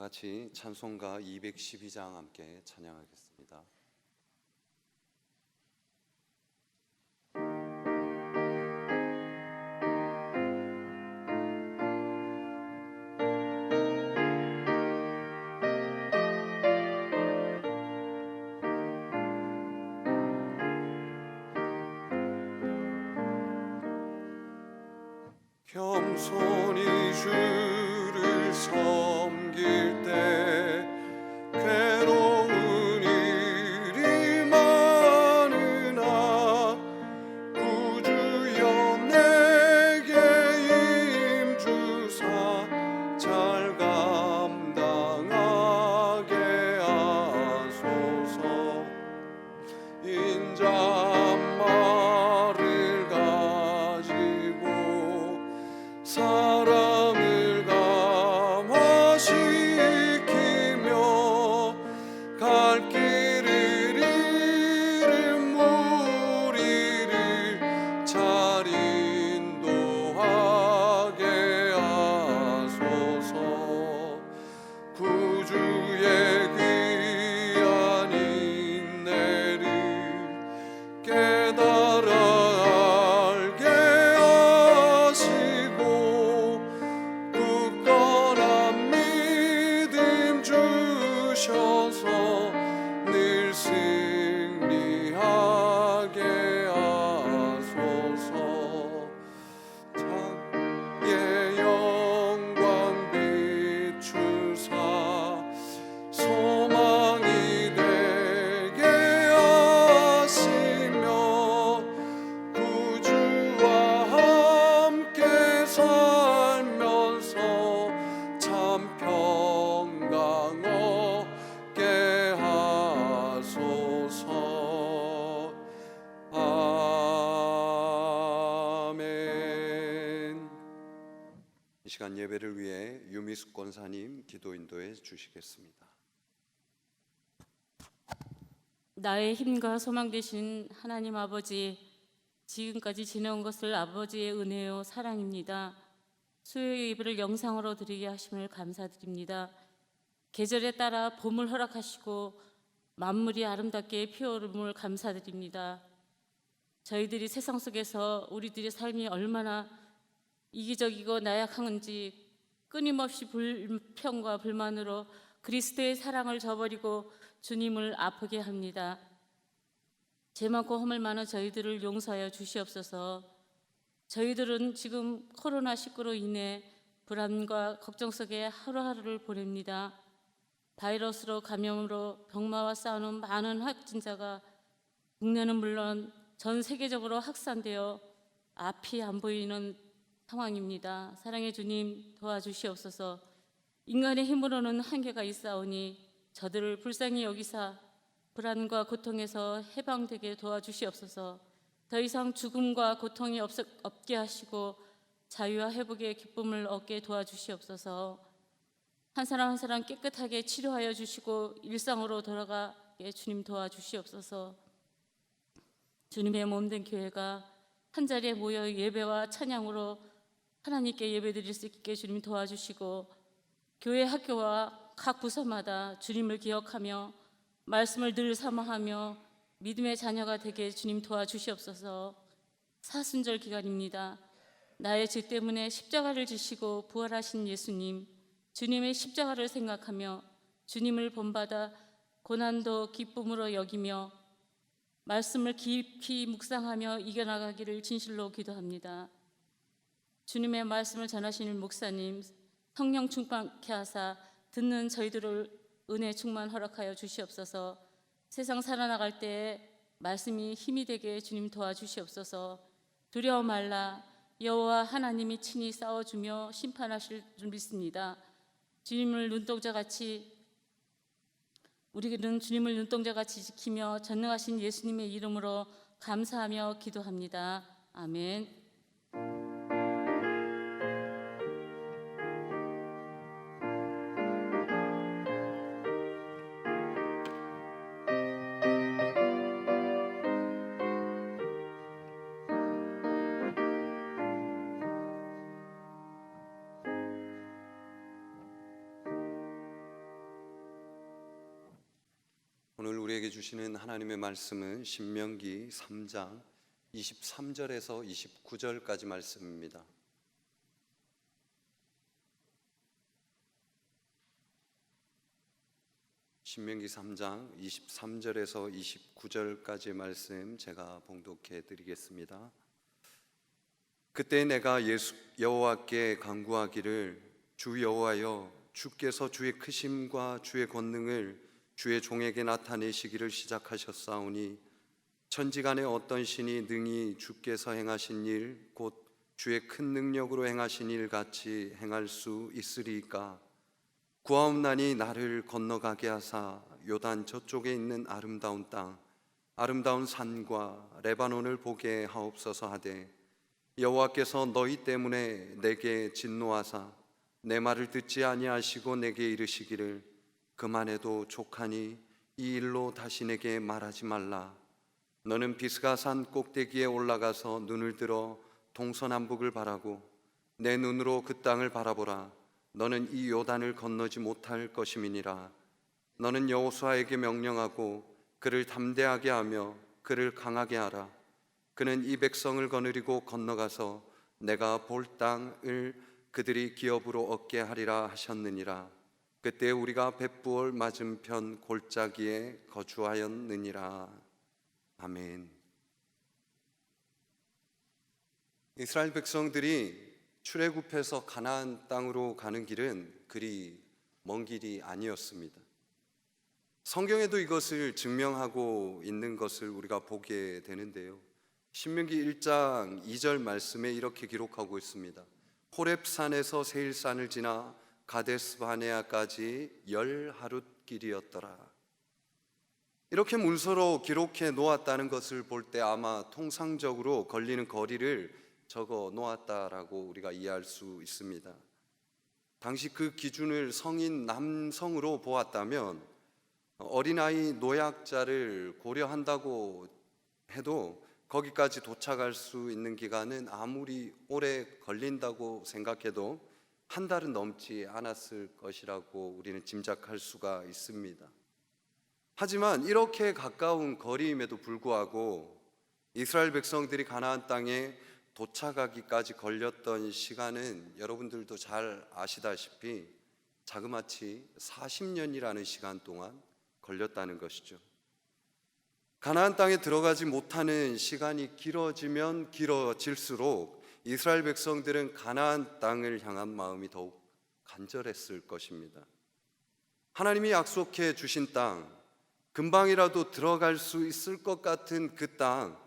같이 찬송가 212장 함께 찬양하겠습니다. 겸손히 주를 섬길 때 괴로운 일이 많으나 구주여 내게 임주사 잘 감당하게 하소서. 인자말을 가지고 사람을 감화시키며 갈 길을 잃은 무리를 잘 인도하게 하소서. 구주의 귀한 인내를 깨달아 알게 하시고 굳건한 믿음 주셔서 늘 승리하게 하소서. 창의 영광 비추사 소망이 되게 하시며 구주와 함께 살면서 참 평강 얻게 하소서. 아멘. 이 시간 예배를 위해 유미숙 권사님 기도 인도해 주시겠습니다. 나의 힘과 소망 되신 하나님 아버지, 지금까지 지내온 것을 아버지의 은혜요 사랑입니다. 수요일 예배를 영상으로 드리게 하심을 감사드립니다. 계절에 따라 봄을 허락하시고 만물이 아름답게 피어오름을 감사드립니다. 저희들이 세상 속에서 우리들의 삶이 얼마나 이기적이고 나약한지 끊임없이 불평과 불만으로 그리스도의 사랑을 저버리고 주님을 아프게 합니다. 죄 많고 허물 많은 저희들을 용서하여 주시옵소서. 저희들은 지금 코로나19로 인해 불안과 걱정 속에 하루하루를 보냅니다. 바이러스로 감염으로 병마와 싸우는 많은 확진자가 국내는 물론 전 세계적으로 확산되어 앞이 안 보이는 상황입니다. 사랑의 주님 도와주시옵소서. 인간의 힘으로는 한계가 있사오니 저들을 불쌍히 여기사 불안과 고통에서 해방되게 도와주시옵소서. 더 이상 죽음과 고통이 없게 하시고 자유와 회복의 기쁨을 얻게 도와주시옵소서. 한 사람 한 사람 깨끗하게 치료하여 주시고 일상으로 돌아가게 주님 도와주시옵소서. 주님의 몸된 교회가 한자리에 모여 예배와 찬양으로 하나님께 예배드릴 수 있게 주님 도와주시고, 교회 학교와 각 부서마다 주님을 기억하며 말씀을 늘 사모하며 믿음의 자녀가 되게 주님 도와주시옵소서. 사순절 기간입니다. 나의 죄 때문에 십자가를 지시고 부활하신 예수님, 주님의 십자가를 생각하며 주님을 본받아 고난도 기쁨으로 여기며 말씀을 깊이 묵상하며 이겨나가기를 진실로 기도합니다. 주님의 말씀을 전하시는 목사님, 성령 충만케 하사 듣는 저희들을 은혜 충만 허락하여 주시옵소서. 세상 살아나갈 때에 말씀이 힘이 되게 주님 도와주시옵소서. 두려워 말라, 여호와 하나님이 친히 싸워주며 심판하실 줄 믿습니다. 주님을 눈동자같이, 우리는 주님을 눈동자같이 지키며 전능하신 예수님의 이름으로 감사하며 기도합니다. 아멘. 우리에게 주시는 하나님의 말씀은 신명기 3장 23절에서 29절까지 말씀입니다. 신명기 3장 23절에서 29절까지 말씀 제가 봉독해 드리겠습니다. 그때 내가 여호와께 간구하기를, 주 여호와여, 주께서 주의 크심과 주의 권능을 주의 종에게 나타내시기를 시작하셨사오니 천지간에 어떤 신이 능히 주께서 행하신 일, 곧 주의 큰 능력으로 행하신 일 같이 행할 수 있으리이까? 구하옵나니 나를 건너가게 하사 요단 저쪽에 있는 아름다운 땅, 아름다운 산과 레바논을 보게 하옵소서 하되, 여호와께서 너희 때문에 내게 진노하사 내 말을 듣지 아니하시고 내게 이르시기를, 그만해도 족하니 이 일로 다시 내게 말하지 말라. 너는 비스가산 꼭대기에 올라가서 눈을 들어 동서남북을 바라고 내 눈으로 그 땅을 바라보라. 너는 이 요단을 건너지 못할 것임이니라. 너는 여호수아에게 명령하고 그를 담대하게 하며 그를 강하게 하라. 그는 이 백성을 거느리고 건너가서 내가 볼 땅을 그들이 기업으로 얻게 하리라 하셨느니라. 그때 우리가 벳부올 맞은편 골짜기에 거주하였느니라. 아멘. 이스라엘 백성들이 출애굽해서 가나안 땅으로 가는 길은 그리 먼 길이 아니었습니다. 성경에도 이것을 증명하고 있는 것을 우리가 보게 되는데요. 신명기 1장 2절 말씀에 이렇게 기록하고 있습니다. 호렙산에서 세일산을 지나 가데스 바네아까지 10하룻 길이었더라. 이렇게 문서로 기록해 놓았다는 것을 볼 때 아마 통상적으로 걸리는 거리를 적어 놓았다라고 우리가 이해할 수 있습니다. 당시 그 기준을 성인 남성으로 보았다면 어린아이 노약자를 고려한다고 해도 거기까지 도착할 수 있는 기간은 아무리 오래 걸린다고 생각해도 한 달은 넘지 않았을 것이라고 우리는 짐작할 수가 있습니다. 하지만 이렇게 가까운 거리임에도 불구하고 이스라엘 백성들이 가나안 땅에 도착하기까지 걸렸던 시간은 여러분들도 잘 아시다시피 자그마치 40년이라는 시간 동안 걸렸다는 것이죠. 가나안 땅에 들어가지 못하는 시간이 길어지면 길어질수록 이스라엘 백성들은 가나안 땅을 향한 마음이 더욱 간절했을 것입니다. 하나님이 약속해 주신 땅, 금방이라도 들어갈 수 있을 것 같은 그 땅,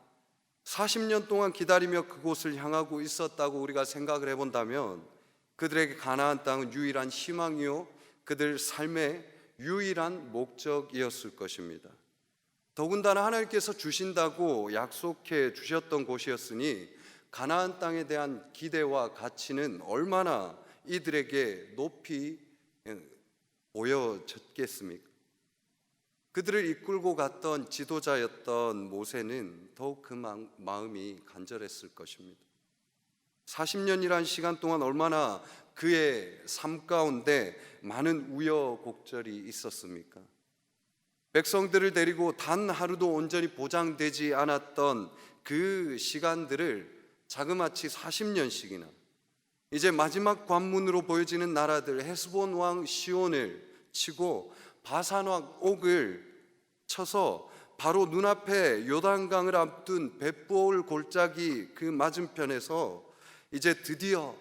40년 동안 기다리며 그곳을 향하고 있었다고 우리가 생각을 해본다면 그들에게 가나안 땅은 유일한 희망이요, 그들 삶의 유일한 목적이었을 것입니다. 더군다나 하나님께서 주신다고 약속해 주셨던 곳이었으니 가나안 땅에 대한 기대와 가치는 얼마나 이들에게 높이 보여졌겠습니까? 그들을 이끌고 갔던 지도자였던 모세는 더욱 그 마음이 간절했을 것입니다. 40년이란 시간 동안 얼마나 그의 삶 가운데 많은 우여곡절이 있었습니까? 백성들을 데리고 단 하루도 온전히 보장되지 않았던 그 시간들을 자그마치 40년씩이나 이제 마지막 관문으로 보여지는 나라들 헤스본 왕 시온을 치고 바산 왕 옥을 쳐서 바로 눈앞에 요단강을 앞둔 벳부올 골짜기 그 맞은편에서 이제 드디어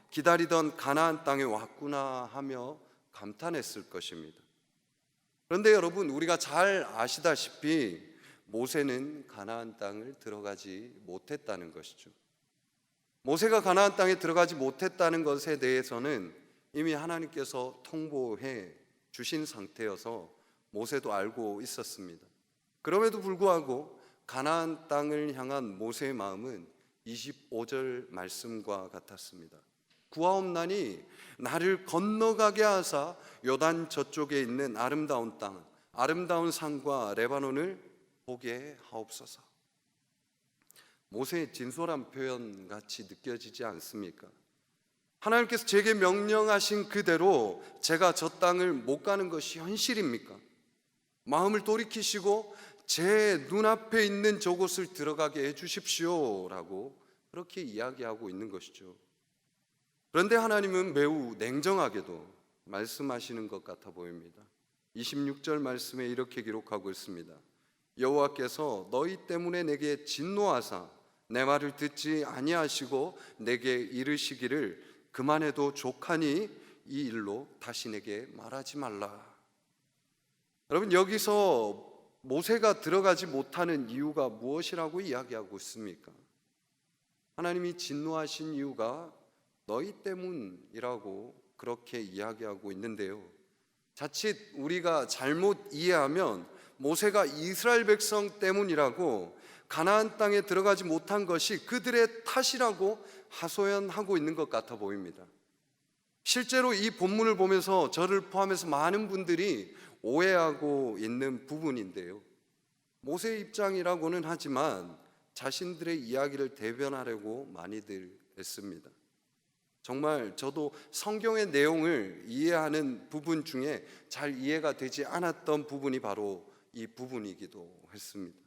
기다리던 가나안 땅에 왔구나 하며 감탄했을 것입니다. 그런데 여러분, 우리가 잘 아시다시피 모세는 가나안 땅을 들어가지 못했다는 것이죠. 모세가 가나안 땅에 들어가지 못했다는 것에 대해서는 이미 하나님께서 통보해 주신 상태여서 모세도 알고 있었습니다. 그럼에도 불구하고 가나안 땅을 향한 모세의 마음은 25절 말씀과 같았습니다. 구하옵나니 나를 건너가게 하사 요단 저쪽에 있는 아름다운 땅, 아름다운 산과 레바논을 보게 하옵소서. 모세의 진솔한 표현 같이 느껴지지 않습니까? 하나님께서 제게 명령하신 그대로 제가 저 땅을 못 가는 것이 현실입니까? 마음을 돌이키시고 제 눈앞에 있는 저곳을 들어가게 해주십시오라고 그렇게 이야기하고 있는 것이죠. 그런데 하나님은 매우 냉정하게도 말씀하시는 것 같아 보입니다. 26절 말씀에 이렇게 기록하고 있습니다. 여호와께서 너희 때문에 내게 진노하사 내 말을 듣지 아니하시고 내게 이르시기를 그만해도 족하니 이 일로 다시 내게 말하지 말라. 여러분, 여기서 모세가 들어가지 못하는 이유가 무엇이라고 이야기하고 있습니까? 하나님이 진노하신 이유가 너희 때문이라고 그렇게 이야기하고 있는데요, 자칫 우리가 잘못 이해하면 모세가 이스라엘 백성 때문이라고, 가나안 땅에 들어가지 못한 것이 그들의 탓이라고 하소연하고 있는 것 같아 보입니다. 실제로 이 본문을 보면서 저를 포함해서 많은 분들이 오해하고 있는 부분인데요, 모세의 입장이라고는 하지만 자신들의 이야기를 대변하려고 많이들 했습니다. 정말 저도 성경의 내용을 이해하는 부분 중에 잘 이해가 되지 않았던 부분이 바로 이 부분이기도 했습니다.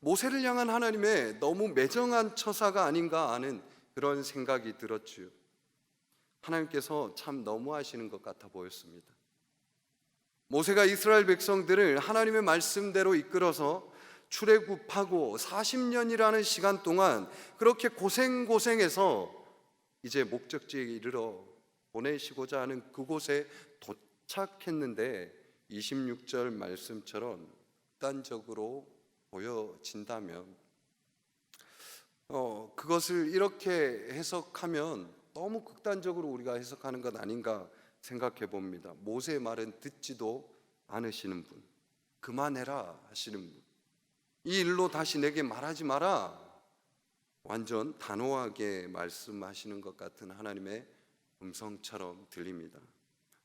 모세를 향한 하나님의 너무 매정한 처사가 아닌가 하는 그런 생각이 들었지요. 하나님께서 참 너무하시는 것 같아 보였습니다. 모세가 이스라엘 백성들을 하나님의 말씀대로 이끌어서 출애굽하고 40년이라는 시간 동안 그렇게 고생해서 이제 목적지에 이르러 보내시고자 하는 그곳에 도착했는데 26절 말씀처럼 극단적으로 보여진다면 그것을 이렇게 해석하면 너무 극단적으로 우리가 해석하는 것 아닌가 생각해 봅니다. 모세의 말은 듣지도 않으시는 분, 그만해라 하시는 분, 이 일로 다시 내게 말하지 마라, 완전 단호하게 말씀하시는 것 같은 하나님의 음성처럼 들립니다.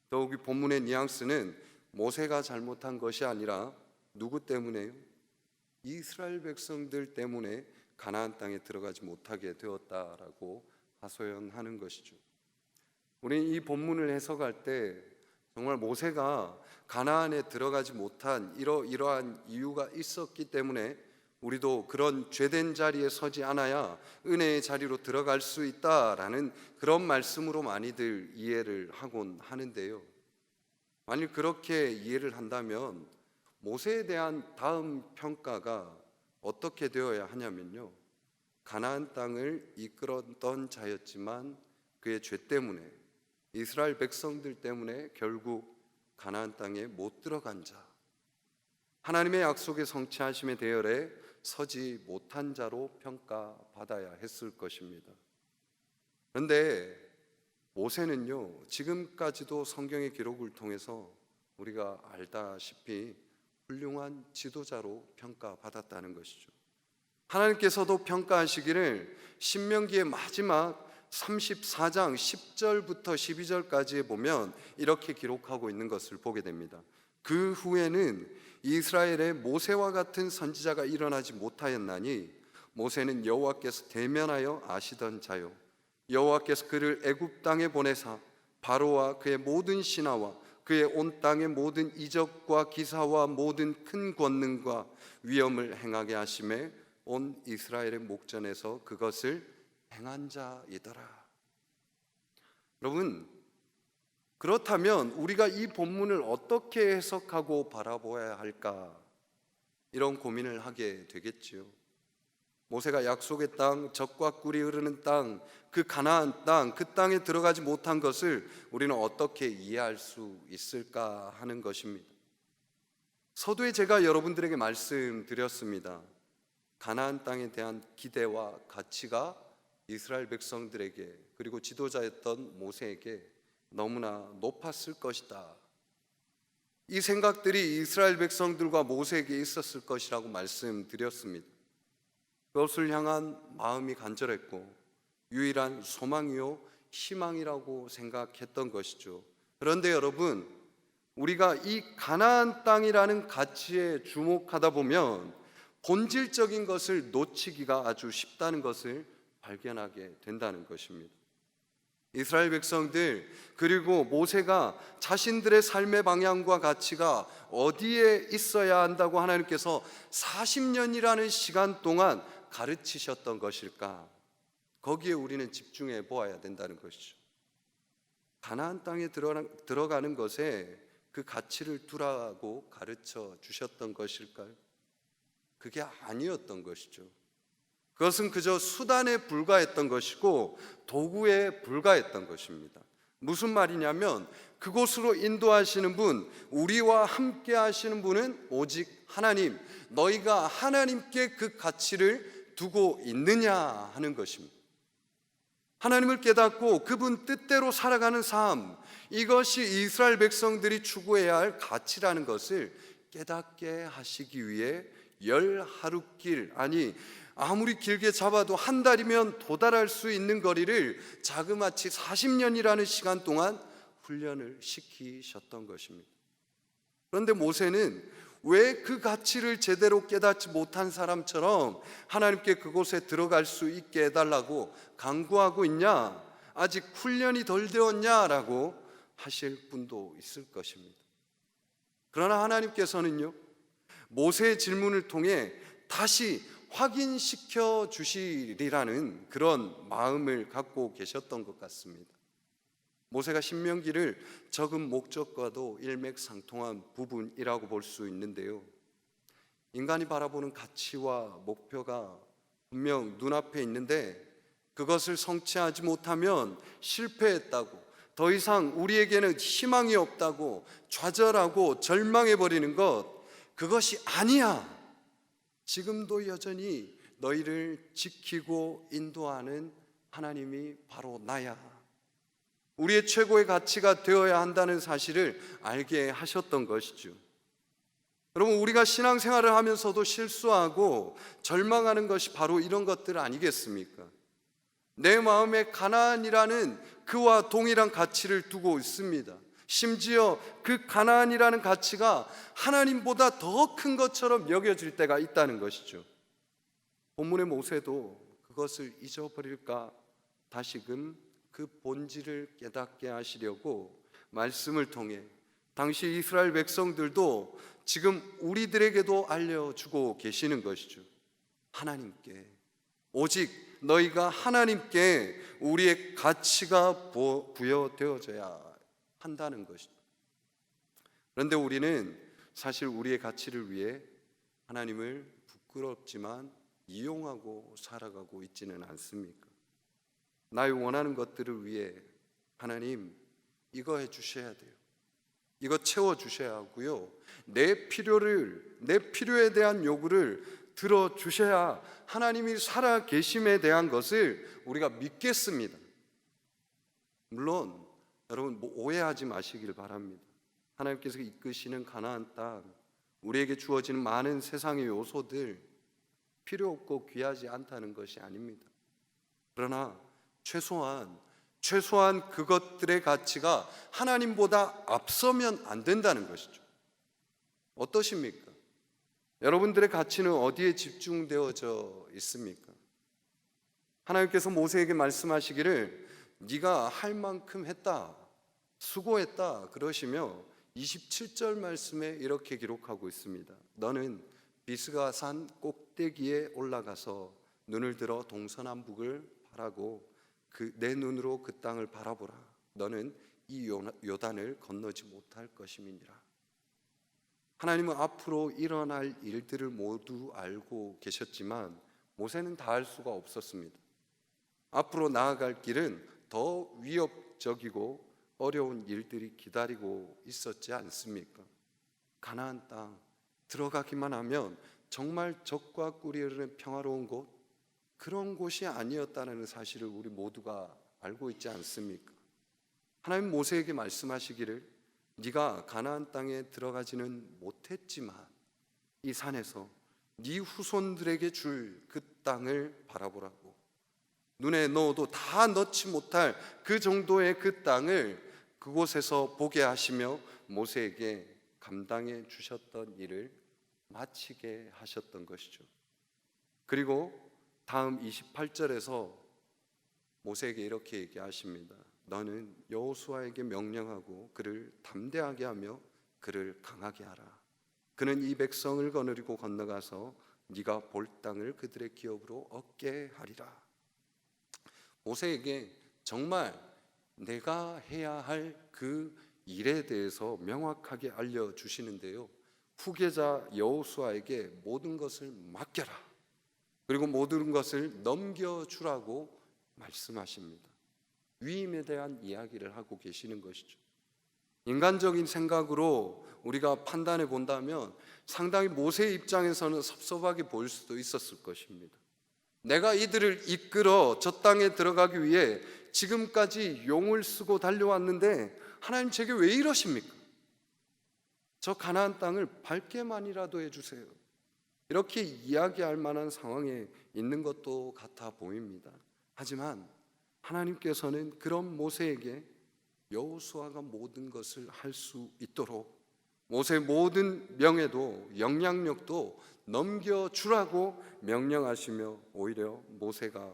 더욱이 본문의 뉘앙스는 모세가 잘못한 것이 아니라 누구 때문에요? 이스라엘 백성들 때문에 가나안 땅에 들어가지 못하게 되었다라고 하소연하는 것이죠. 우리 이 본문을 해석할 때 정말 모세가 가나안에 들어가지 못한 이러한 이유가 있었기 때문에 우리도 그런 죄된 자리에 서지 않아야 은혜의 자리로 들어갈 수 있다라는 그런 말씀으로 많이들 이해를 하곤 하는데요, 만일 그렇게 이해를 한다면 모세에 대한 다음 평가가 어떻게 되어야 하냐면요, 가나안 땅을 이끌었던 자였지만 그의 죄 때문에, 이스라엘 백성들 때문에 결국 가나안 땅에 못 들어간 자, 하나님의 약속의 성취하심의 대열에 서지 못한 자로 평가받아야 했을 것입니다. 그런데 모세는요, 지금까지도 성경의 기록을 통해서 우리가 알다시피 훌륭한 지도자로 평가받았다는 것이죠. 하나님께서도 평가하시기를 신명기의 마지막 34장 10절부터 12절까지에 보면 이렇게 기록하고 있는 것을 보게 됩니다. 그 후에는 이스라엘에 모세와 같은 선지자가 일어나지 못하였나니 모세는 여호와께서 대면하여 아시던 자요, 여호와께서 그를 애굽 땅에 보내사 바로와 그의 모든 신하와 그의 온 땅의 모든 이적과 기사와 모든 큰 권능과 위엄을 행하게 하심에 온 이스라엘의 목전에서 그것을 행한 자이더라. 여러분, 그렇다면 우리가 이 본문을 어떻게 해석하고 바라보아야 할까, 이런 고민을 하게 되겠지요. 모세가 약속의 땅, 젖과 꿀이 흐르는 땅, 그 가나안 땅, 그 땅에 들어가지 못한 것을 우리는 어떻게 이해할 수 있을까 하는 것입니다. 서두에 제가 여러분들에게 말씀드렸습니다. 가나안 땅에 대한 기대와 가치가 이스라엘 백성들에게, 그리고 지도자였던 모세에게 너무나 높았을 것이다. 이 생각들이 이스라엘 백성들과 모세에게 있었을 것이라고 말씀드렸습니다. 그것을 향한 마음이 간절했고 유일한 소망이요 희망이라고 생각했던 것이죠. 그런데 여러분, 우리가 이 가나안 땅이라는 가치에 주목하다 보면 본질적인 것을 놓치기가 아주 쉽다는 것을 발견하게 된다는 것입니다. 이스라엘 백성들 그리고 모세가 자신들의 삶의 방향과 가치가 어디에 있어야 한다고 하나님께서 40년이라는 시간 동안 가르치셨던 것일까? 거기에 우리는 집중해 보아야 된다는 것이죠. 가나안 땅에 들어가는 것에 그 가치를 두라고 가르쳐 주셨던 것일까요? 그게 아니었던 것이죠. 그것은 그저 수단에 불과했던 것이고 도구에 불과했던 것입니다. 무슨 말이냐면 그곳으로 인도하시는 분, 우리와 함께 하시는 분은 오직 하나님, 너희가 하나님께 그 가치를 두고 있느냐 하는 것입니다. 하나님을 깨닫고 그분 뜻대로 살아가는 삶, 이것이 이스라엘 백성들이 추구해야 할 가치라는 것을 깨닫게 하시기 위해 10하루길, 아니 아무리 길게 잡아도 한 달이면 도달할 수 있는 거리를 자그마치 40년이라는 시간 동안 훈련을 시키셨던 것입니다. 그런데 모세는 왜 그 가치를 제대로 깨닫지 못한 사람처럼 하나님께 그곳에 들어갈 수 있게 해달라고 간구하고 있냐? 아직 훈련이 덜 되었냐라고 하실 분도 있을 것입니다. 그러나 하나님께서는요, 모세의 질문을 통해 다시 확인시켜 주시리라는 그런 마음을 갖고 계셨던 것 같습니다. 모세가 신명기를 적은 목적과도 일맥상통한 부분이라고 볼 수 있는데요, 인간이 바라보는 가치와 목표가 분명 눈앞에 있는데 그것을 성취하지 못하면 실패했다고, 더 이상 우리에게는 희망이 없다고 좌절하고 절망해버리는 것, 그것이 아니야, 지금도 여전히 너희를 지키고 인도하는 하나님이 바로 나야, 우리의 최고의 가치가 되어야 한다는 사실을 알게 하셨던 것이죠. 여러분, 우리가 신앙생활을 하면서도 실수하고 절망하는 것이 바로 이런 것들 아니겠습니까? 내 마음에 가나안이라는 그와 동일한 가치를 두고 있습니다. 심지어 그 가나안이라는 가치가 하나님보다 더 큰 것처럼 여겨질 때가 있다는 것이죠. 본문의 모세도 그것을 잊어버릴까 다시금 그 본질을 깨닫게 하시려고 말씀을 통해 당시 이스라엘 백성들도 지금 우리들에게도 알려주고 계시는 것이죠. 하나님께, 오직 너희가 하나님께 우리의 가치가 부여되어져야 한다는 것이죠. 그런데 우리는 사실 우리의 가치를 위해 하나님을 부끄럽지만 이용하고 살아가고 있지는 않습니까? 나의 원하는 것들을 위해 하나님 이거 해주셔야 돼요, 이거 채워주셔야 하고요, 내 필요에 대한 요구를 들어주셔야 하나님이 살아 계심에 대한 것을 우리가 믿겠습니다. 물론 여러분 오해하지 마시길 바랍니다. 하나님께서 이끄시는 가나안 땅, 우리에게 주어지는 많은 세상의 요소들 필요 없고 귀하지 않다는 것이 아닙니다. 그러나 최소한 그것들의 가치가 하나님보다 앞서면 안 된다는 것이죠. 어떠십니까? 여러분들의 가치는 어디에 집중되어져 있습니까? 하나님께서 모세에게 말씀하시기를 네가 할 만큼 했다, 수고했다 그러시며 27절 말씀에 이렇게 기록하고 있습니다. 너는 비스가 산 꼭대기에 올라가서 눈을 들어 동서남북을 바라고 내 눈으로 그 땅을 바라보라. 너는 이 요단을 건너지 못할 것임이니라. 하나님은 앞으로 일어날 일들을 모두 알고 계셨지만 모세는 다 알 수가 없었습니다. 앞으로 나아갈 길은 더 위협적이고 어려운 일들이 기다리고 있었지 않습니까? 가나안 땅 들어가기만 하면 정말 젖과 꿀이 흐르는 평화로운 곳, 그런 곳이 아니었다는 사실을 우리 모두가 알고 있지 않습니까? 하나님 모세에게 말씀하시기를 네가 가나안 땅에 들어가지는 못했지만 이 산에서 네 후손들에게 줄 그 땅을 바라보라고, 눈에 넣어도 다 넣지 못할 그 정도의 그 땅을 그곳에서 보게 하시며 모세에게 감당해 주셨던 일을 마치게 하셨던 것이죠. 그리고 다음 28절에서 모세에게 이렇게 얘기하십니다. 너는 여호수아에게 명령하고 그를 담대하게 하며 그를 강하게 하라. 그는 이 백성을 거느리고 건너가서 네가 볼 땅을 그들의 기업으로 얻게 하리라. 모세에게 정말 내가 해야 할 그 일에 대해서 명확하게 알려주시는데요, 후계자 여호수아에게 모든 것을 맡겨라, 그리고 모든 것을 넘겨주라고 말씀하십니다. 위임에 대한 이야기를 하고 계시는 것이죠. 인간적인 생각으로 우리가 판단해 본다면 상당히 모세의 입장에서는 섭섭하게 보일 수도 있었을 것입니다. 내가 이들을 이끌어 저 땅에 들어가기 위해 지금까지 용을 쓰고 달려왔는데 하나님 제게 왜 이러십니까? 저 가나안 땅을 밟게만이라도 해주세요. 이렇게 이야기할 만한 상황에 있는 것도 같아 보입니다. 하지만 하나님께서는 그런 모세에게 여호수아가 모든 것을 할 수 있도록 모세의 모든 명예도 영향력도 넘겨주라고 명령하시며 오히려 모세가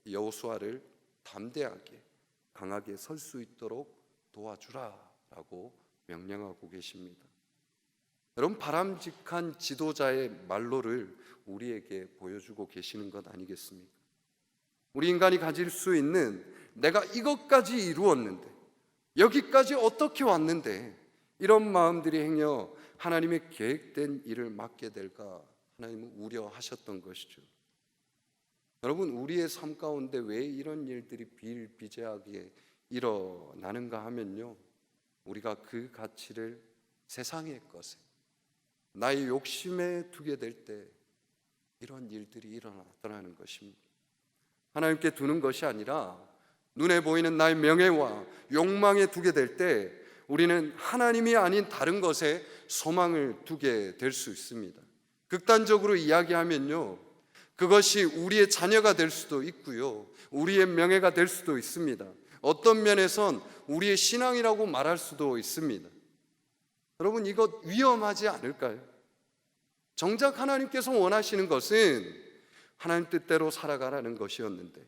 여호수아를 담대하게 강하게 설 수 있도록 도와주라라고 명령하고 계십니다. 여러분, 바람직한 지도자의 말로를 우리에게 보여주고 계시는 것 아니겠습니까? 우리 인간이 가질 수 있는 내가 이것까지 이루었는데, 여기까지 어떻게 왔는데 이런 마음들이 행여 하나님의 계획된 일을 맡게 될까 하나님은 우려하셨던 것이죠. 여러분, 우리의 삶 가운데 왜 이런 일들이 비일비재하게 일어나는가 하면요, 우리가 그 가치를 세상의 것에 나의 욕심에 두게 될 때 이런 일들이 일어나더라는 것입니다. 하나님께 두는 것이 아니라 눈에 보이는 나의 명예와 욕망에 두게 될 때 우리는 하나님이 아닌 다른 것에 소망을 두게 될 수 있습니다. 극단적으로 이야기하면요, 그것이 우리의 자녀가 될 수도 있고요, 우리의 명예가 될 수도 있습니다. 어떤 면에선 우리의 신앙이라고 말할 수도 있습니다. 여러분, 이거 위험하지 않을까요? 정작 하나님께서 원하시는 것은 하나님 뜻대로 살아가라는 것이었는데,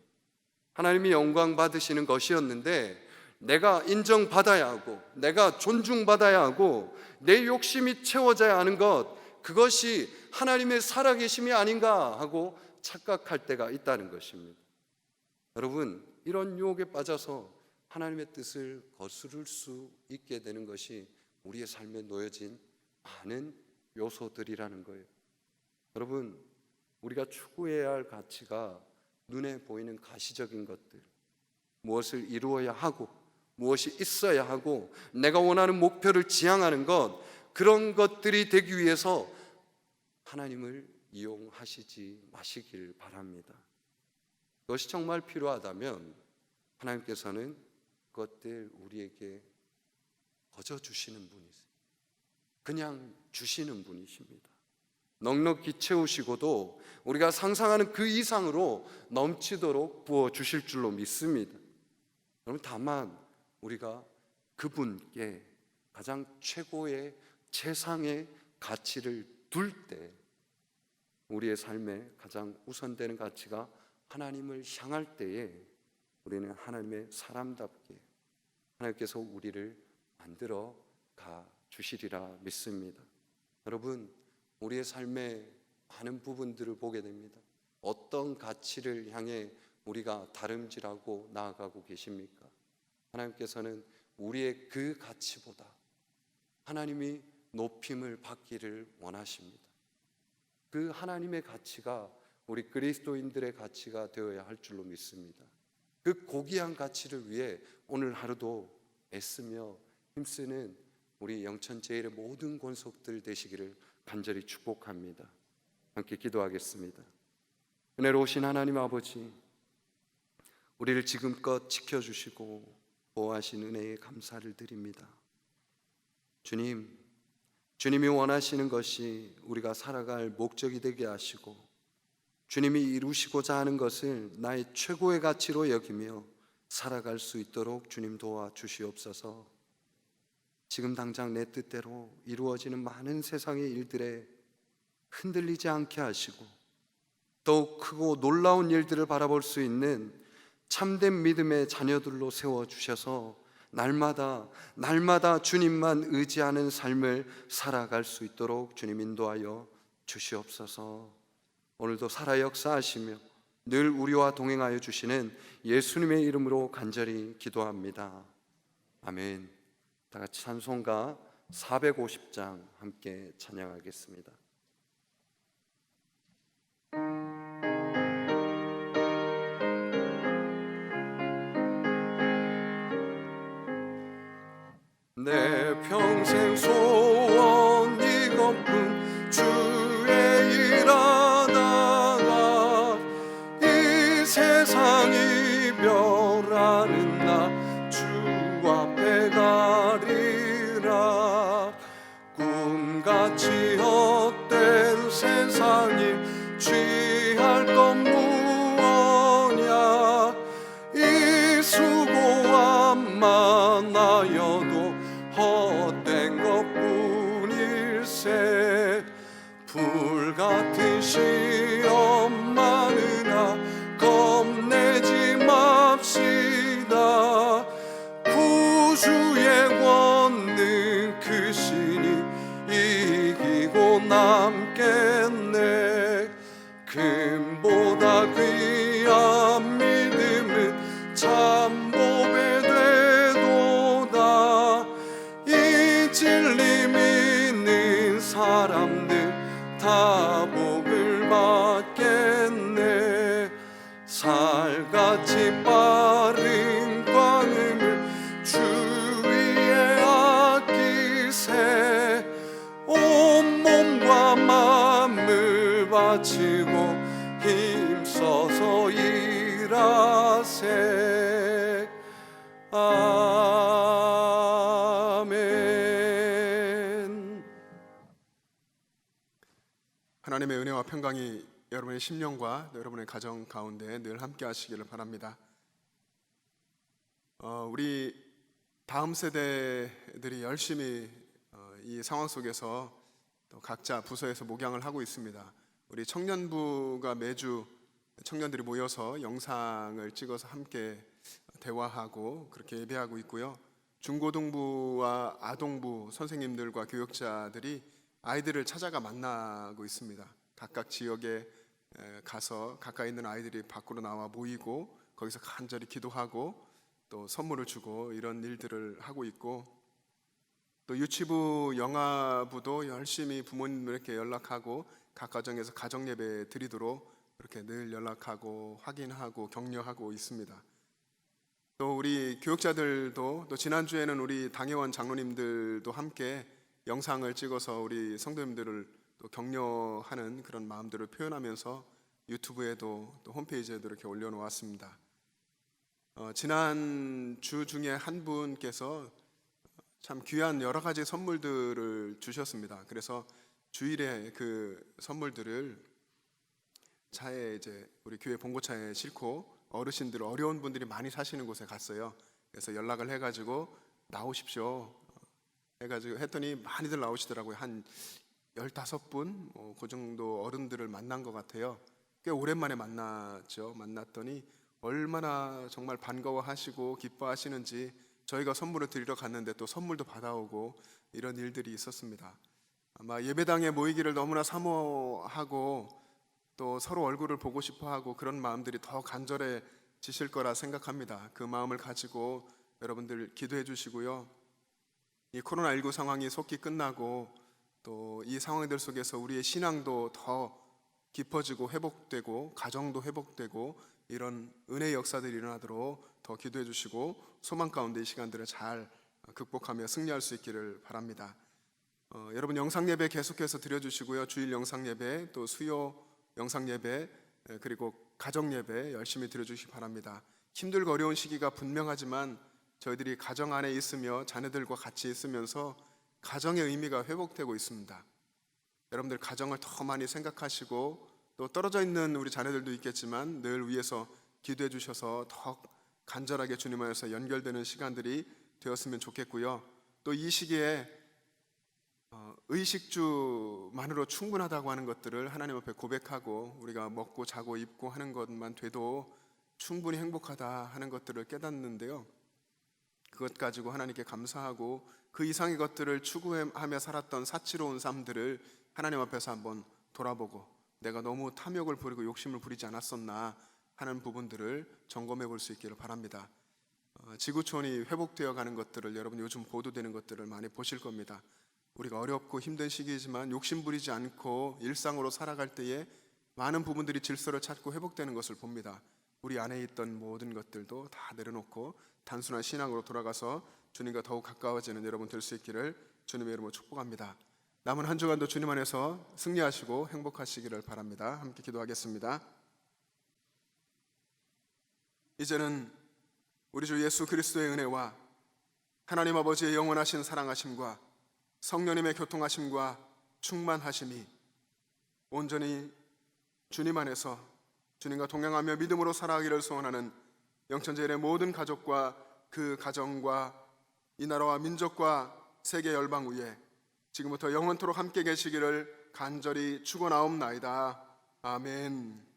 하나님이 영광 받으시는 것이었는데, 내가 인정받아야 하고 내가 존중받아야 하고 내 욕심이 채워져야 하는 것, 그것이 하나님의 살아계심이 아닌가 하고 착각할 때가 있다는 것입니다. 여러분, 이런 유혹에 빠져서 하나님의 뜻을 거스를 수 있게 되는 것이 우리의 삶에 놓여진 많은 요소들이라는 거예요. 여러분, 우리가 추구해야 할 가치가 눈에 보이는 가시적인 것들, 무엇을 이루어야 하고 무엇이 있어야 하고 내가 원하는 목표를 지향하는 것, 그런 것들이 되기 위해서 하나님을 이용하시지 마시길 바랍니다. 그것이 정말 필요하다면 하나님께서는 그것들 우리에게 거저 주시는 분이세요. 그냥 주시는 분이십니다. 넉넉히 채우시고도 우리가 상상하는 그 이상으로 넘치도록 부어주실 줄로 믿습니다. 여러분, 다만 우리가 그분께 가장 최고의 최상의 가치를 둘 때 우리의 삶에 가장 우선되는 가치가 하나님을 향할 때에 우리는 하나님의 사람답게 하나님께서 우리를 만들어 가 주시리라 믿습니다. 여러분, 우리의 삶의 많은 부분들을 보게 됩니다. 어떤 가치를 향해 우리가 다름질하고 나아가고 계십니까? 하나님께서는 우리의 그 가치보다 하나님이 높임을 받기를 원하십니다. 그 하나님의 가치가 우리 그리스도인들의 가치가 되어야 할 줄로 믿습니다. 그 고귀한 가치를 위해 오늘 하루도 애쓰며 힘쓰는 우리 영천제일의 모든 권속들 되시기를 간절히 축복합니다. 함께 기도하겠습니다. 은혜로우신 하나님 아버지, 우리를 지금껏 지켜주시고 보호하신 은혜에 감사를 드립니다. 주님이 원하시는 것이 우리가 살아갈 목적이 되게 하시고 주님이 이루시고자 하는 것을 나의 최고의 가치로 여기며 살아갈 수 있도록 주님 도와주시옵소서. 지금 당장 내 뜻대로 이루어지는 많은 세상의 일들에 흔들리지 않게 하시고 더욱 크고 놀라운 일들을 바라볼 수 있는 참된 믿음의 자녀들로 세워주셔서 날마다 주님만 의지하는 삶을 살아갈 수 있도록 주님 인도하여 주시옵소서. 오늘도 살아 역사하시며 늘 우리와 동행하여 주시는 예수님의 이름으로 간절히 기도합니다. 아멘. 다 같이 찬송가 450장 함께 찬양하겠습니다. 내 평생 소원 이것뿐 주의 일 하다가 이 세상 이별하는 나 주 앞에 가리라. 꿈같이 헛된 세상이 취할 것 무엇냐. 이 수고함만 하여도 헛된 것뿐일세. 불같은 시험 많으나 겁내지 맙시다. 구주의 권능 크시니 이기고 남겠네. 금보다 귀한 믿음은 참복에 되도다. 이 진리 믿는 사람들 다 복을 받겠네. 살같이 빠른 광음을 주 위에 아끼세. 온몸과 마음을 바치고 힘써서 일하세. 아멘. 하나님의 은혜와 평강이 여러분의 심령과 여러분의 가정 가운데 늘 함께 하시기를 바랍니다. 우리 다음 세대들이 열심히 이 상황 속에서 또 각자 부서에서 목양을 하고 있습니다. 우리 청년부가 매주 청년들이 모여서 영상을 찍어서 함께 대화하고 그렇게 예배하고 있고요. 중고등부와 아동부 선생님들과 교육자들이 아이들을 찾아가 만나고 있습니다. 각각 지역에 가서 가까이 있는 아이들이 밖으로 나와 모이고 거기서 간절히 기도하고 또 선물을 주고 이런 일들을 하고 있고, 또 유치부 영아부도 열심히 부모님들께 연락하고 각 가정에서 가정 예배 드리도록 그렇게 늘 연락하고 확인하고 격려하고 있습니다. 또 우리 교육자들도 또 지난주에는 우리 당회원 장로님들도 함께 영상을 찍어서 우리 성도님들을 또 격려하는 그런 마음들을 표현하면서 유튜브에도 또 홈페이지에도 이렇게 올려놓았습니다. 지난 주 중에 한 분께서 참 귀한 여러 가지 선물들을 주셨습니다. 그래서 주일에 그 선물들을 차에 이제 우리 교회 봉고차에 싣고 어르신들 어려운 분들이 많이 사시는 곳에 갔어요. 그래서 연락을 해가지고 나오십시오 해가지고 했더니 많이들 나오시더라고요. 한 15분 그 정도 어른들을 만난 것 같아요. 꽤 오랜만에 만났죠. 만났더니 얼마나 정말 반가워하시고 기뻐하시는지 저희가 선물을 드리러 갔는데 또 선물도 받아오고 이런 일들이 있었습니다. 아마 예배당에 모이기를 너무나 사모하고 또 서로 얼굴을 보고 싶어하고 그런 마음들이 더 간절해지실 거라 생각합니다. 그 마음을 가지고 여러분들 기도해 주시고요. 이 코로나19 상황이 속히 끝나고 또 이 상황들 속에서 우리의 신앙도 더 깊어지고 회복되고 가정도 회복되고 이런 은혜의 역사들이 일어나도록 더 기도해 주시고 소망 가운데 이 시간들을 잘 극복하며 승리할 수 있기를 바랍니다. 여러분 영상 예배 계속해서 드려주시고요. 주일 영상 예배 또 수요 영상 예배 그리고 가정 예배 열심히 드려주시기 바랍니다. 힘들고 어려운 시기가 분명하지만 저희들이 가정 안에 있으며 자녀들과 같이 있으면서 가정의 의미가 회복되고 있습니다. 여러분들 가정을 더 많이 생각하시고 또 떨어져 있는 우리 자녀들도 있겠지만 늘 위해서 기도해 주셔서 더 간절하게 주님 안에서 연결되는 시간들이 되었으면 좋겠고요. 또 이 시기에 의식주만으로 충분하다고 하는 것들을 하나님 앞에 고백하고 우리가 먹고 자고 입고 하는 것만 돼도 충분히 행복하다 하는 것들을 깨닫는데요. 그것 가지고 하나님께 감사하고 그 이상의 것들을 추구하며 살았던 사치로운 삶들을 하나님 앞에서 한번 돌아보고 내가 너무 탐욕을 부리고 욕심을 부리지 않았었나 하는 부분들을 점검해 볼 수 있기를 바랍니다. 지구촌이 회복되어 가는 것들을 여러분 요즘 보도되는 것들을 많이 보실 겁니다. 우리가 어렵고 힘든 시기이지만 욕심 부리지 않고 일상으로 살아갈 때에 많은 부분들이 질서를 찾고 회복되는 것을 봅니다. 우리 안에 있던 모든 것들도 다 내려놓고 단순한 신앙으로 돌아가서 주님과 더욱 가까워지는 여러분 될 수 있기를 주님의 이름으로 축복합니다. 남은 한 주간도 주님 안에서 승리하시고 행복하시기를 바랍니다. 함께 기도하겠습니다. 이제는 우리 주 예수 그리스도의 은혜와 하나님 아버지의 영원하신 사랑하심과 성령님의 교통하심과 충만하심이 온전히 주님 안에서 주님과 동행하며 믿음으로 살아가기를 소원하는 영천제일의 모든 가족과 그 가정과 이 나라와 민족과 세계 열방 위에 지금부터 영원토록 함께 계시기를 간절히 축원하옵나이다. 아멘.